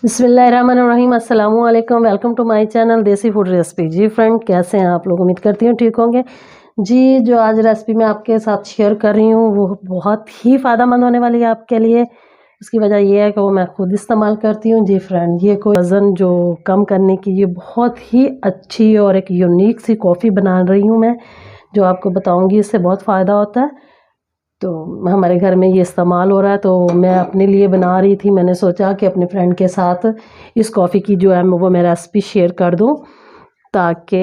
बिस्मिल्लाहिर्रहमानिर्रहीम, अस्सलामु अलैकुम। वेलकम टू माय चैनल देसी फूड रेसिपी। जी फ्रेंड, कैसे हैं आप लोग? उम्मीद करती हूँ ठीक होंगे। जी, जो आज रेसिपी मैं आपके साथ शेयर कर रही हूँ वो बहुत ही फ़ायदेमंद होने वाली है आपके लिए। इसकी वजह ये है कि वो मैं खुद इस्तेमाल करती हूँ। जी फ्रेंड, ये कोई वज़न जो कम करने की ये बहुत ही अच्छी और एक यूनिक सी कॉफ़ी बना रही हूँ मैं, जो आपको बताऊँगी। इससे बहुत फ़ायदा होता है। तो हमारे घर में ये इस्तेमाल हो रहा है, तो मैं अपने लिए बना रही थी। मैंने सोचा कि अपने फ्रेंड के साथ इस कॉफ़ी की जो है वो मैं रेसिपी शेयर कर दूं, ताकि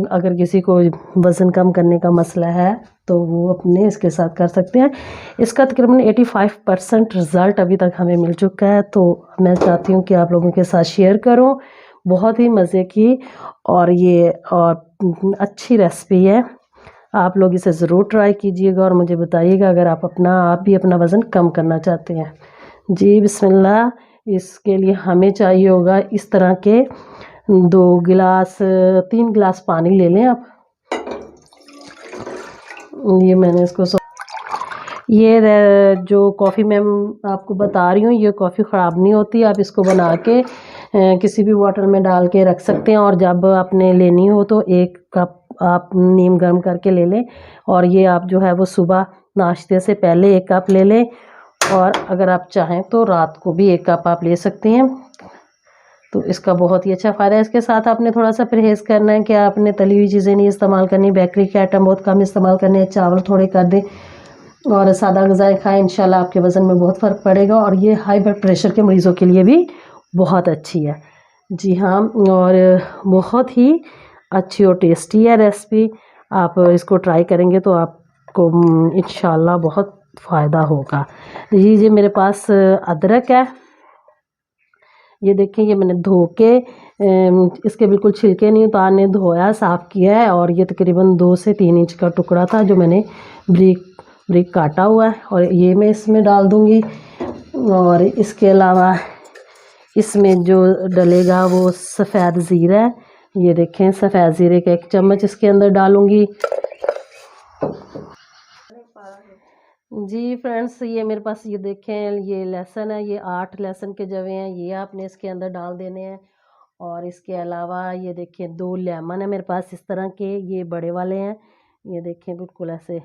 अगर किसी को वज़न कम करने का मसला है तो वो अपने इसके साथ कर सकते हैं। इसका तकरीबन 85% रिज़ल्ट अभी तक हमें मिल चुका है, तो मैं चाहती हूँ कि आप लोगों के साथ शेयर करूँ। बहुत ही मज़े की और ये और अच्छी रेसिपी है। आप लोग इसे ज़रूर ट्राई कीजिएगा और मुझे बताइएगा अगर आप भी अपना वज़न कम करना चाहते हैं। जी बिस्मिल्लाह। इसके लिए हमें चाहिए होगा इस तरह के 3 गिलास पानी ले लें आप। ये मैंने इसको ये जो कॉफ़ी मैं आपको बता रही हूँ, ये कॉफ़ी ख़राब नहीं होती। आप इसको बना के किसी भी वाटर में डाल के रख सकते हैं, और जब आपने लेनी हो तो 1 कप आप नीम गर्म करके ले लें। और ये आप जो है वो सुबह नाश्ते से पहले 1 कप ले लें, और अगर आप चाहें तो रात को भी 1 कप आप ले सकते हैं। तो इसका बहुत ही अच्छा फ़ायदा है। इसके साथ आपने थोड़ा सा परहेज़ करना है कि आपने तली हुई चीज़ें नहीं इस्तेमाल करनी, बेकरी के आइटम बहुत कम इस्तेमाल करने हैं, चावल थोड़े कर दें और सादा ग़िज़ाएँ खाएँ। इंशाल्लाह आपके वज़न में बहुत फ़र्क पड़ेगा, और ये हाई ब्लड प्रेशर के मरीज़ों के लिए भी बहुत अच्छी है। जी हाँ, और बहुत ही अच्छी और टेस्टी है रेसिपी। आप इसको ट्राई करेंगे तो आपको इंशाल्लाह बहुत फ़ायदा होगा। जी, मेरे पास अदरक है। ये देखें, ये मैंने धो के इसके बिल्कुल छिलके नहीं उतारने, धोया साफ़ किया है, और ये तकरीबन 2 से 3 इंच का टुकड़ा था जो मैंने ब्रीक काटा हुआ है, और ये मैं इसमें डाल दूँगी। और इसके अलावा इसमें जो डलेगा वो सफ़ेद ज़ीरा है। ये देखें, सफ़ेद ज़ीरे का 1 चम्मच इसके अंदर डालूँगी। जी फ्रेंड्स, ये मेरे पास ये देखें, ये लहसुन है, ये 8 लहसुन के जवे हैं, ये आपने इसके अंदर डाल देने हैं। और इसके अलावा ये देखें 2 लेमन है मेरे पास इस तरह के, ये बड़े वाले हैं। ये देखें बिल्कुल ऐसे,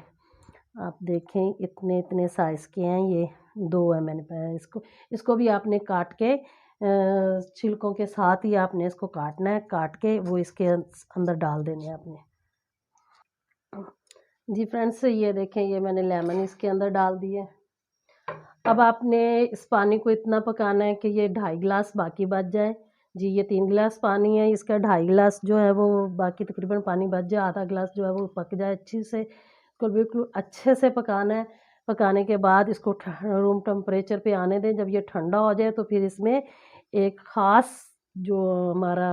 आप देखें इतने इतने साइज़ के हैं। ये 2 है मैंने पास। इसको भी आपने काट के छिलकों के साथ ही आपने इसको काटना है, काट के वो इसके अंदर डाल देने हैं आपने। जी फ्रेंड्स, ये देखें, ये मैंने लेमन इसके अंदर डाल दिए। अब आपने इस पानी को इतना पकाना है कि ये 2.5 गिलास बाकी बच जाए। जी, ये 3 गिलास पानी है, इसका 2.5 गिलास जो है वो बाकी तकरीबन पानी बच जाए, आधा गिलास जो है वो पक जाए अच्छी से। इसको बिल्कुल अच्छे से पकाना है। पकाने के बाद इसको रूम टेम्परेचर पे आने दें। जब ये ठंडा हो जाए तो फिर इसमें एक ख़ास जो हमारा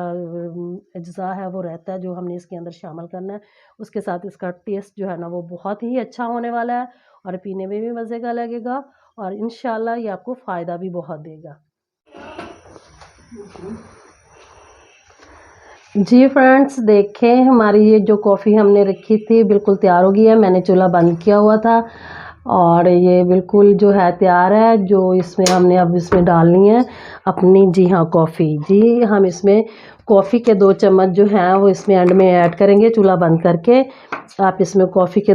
अज्ज़ा है वो रहता है, जो हमने इसके अंदर शामिल करना है। उसके साथ इसका टेस्ट जो है ना वो बहुत ही अच्छा होने वाला है, और पीने में भी मज़े का लगेगा, और इंशाल्लाह ये आपको फ़ायदा भी बहुत देगा। जी फ्रेंड्स, देखें, हमारी ये जो कॉफ़ी हमने रखी थी बिल्कुल तैयार हो गई है। मैंने चूल्हा बंद किया हुआ था, और ये बिल्कुल जो है तैयार है। जो इसमें हमने अब इसमें डालनी है अपनी, जी हाँ, कॉफ़ी। जी, हम इसमें कॉफ़ी के 2 चम्मच जो हैं वो इसमें एंड में ऐड करेंगे, चूल्हा बंद करके। आप इसमें कॉफ़ी के,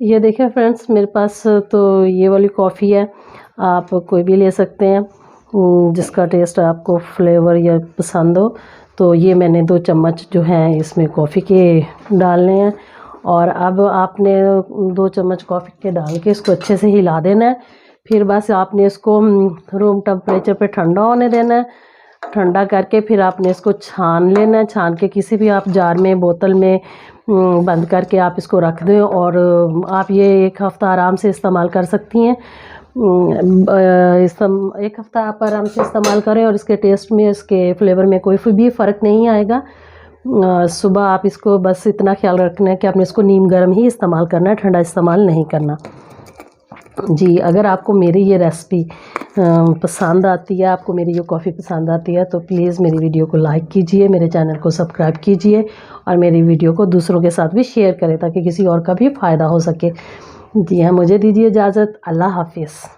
ये देखें फ्रेंड्स, मेरे पास तो ये वाली कॉफ़ी है। आप कोई भी ले सकते हैं जिसका टेस्ट आपको फ्लेवर या पसंद हो। तो ये मैंने 2 चम्मच जो हैं इसमें कॉफ़ी के डालने हैं, और अब आपने 2 चम्मच कॉफ़ी के डाल के इसको अच्छे से हिला देना है। फिर बस आपने इसको रूम टेम्परेचर पे ठंडा होने देना है। ठंडा करके फिर आपने इसको छान लेना है। छान के किसी भी आप जार में, बोतल में बंद करके आप इसको रख दें, और आप ये 1 हफ़्ता आराम से इस्तेमाल कर सकती हैं। 1 हफ़्ता आप आराम से इस्तेमाल करें, और इसके टेस्ट में, इसके फ्लेवर में कोई भी फ़र्क नहीं आएगा। सुबह आप इसको बस इतना ख्याल रखना है कि आपने इसको नीम गर्म ही इस्तेमाल करना है, ठंडा इस्तेमाल नहीं करना। जी, अगर आपको मेरी ये रेसिपी पसंद आती है, आपको मेरी ये कॉफ़ी पसंद आती है, तो प्लीज़ मेरी वीडियो को लाइक कीजिए, मेरे चैनल को सब्सक्राइब कीजिए, और मेरी वीडियो को दूसरों के साथ भी शेयर करें ताकि किसी और का भी फ़ायदा हो सके। जी हाँ, मुझे दीजिए इजाज़त। अल्लाह हाफ़िज़।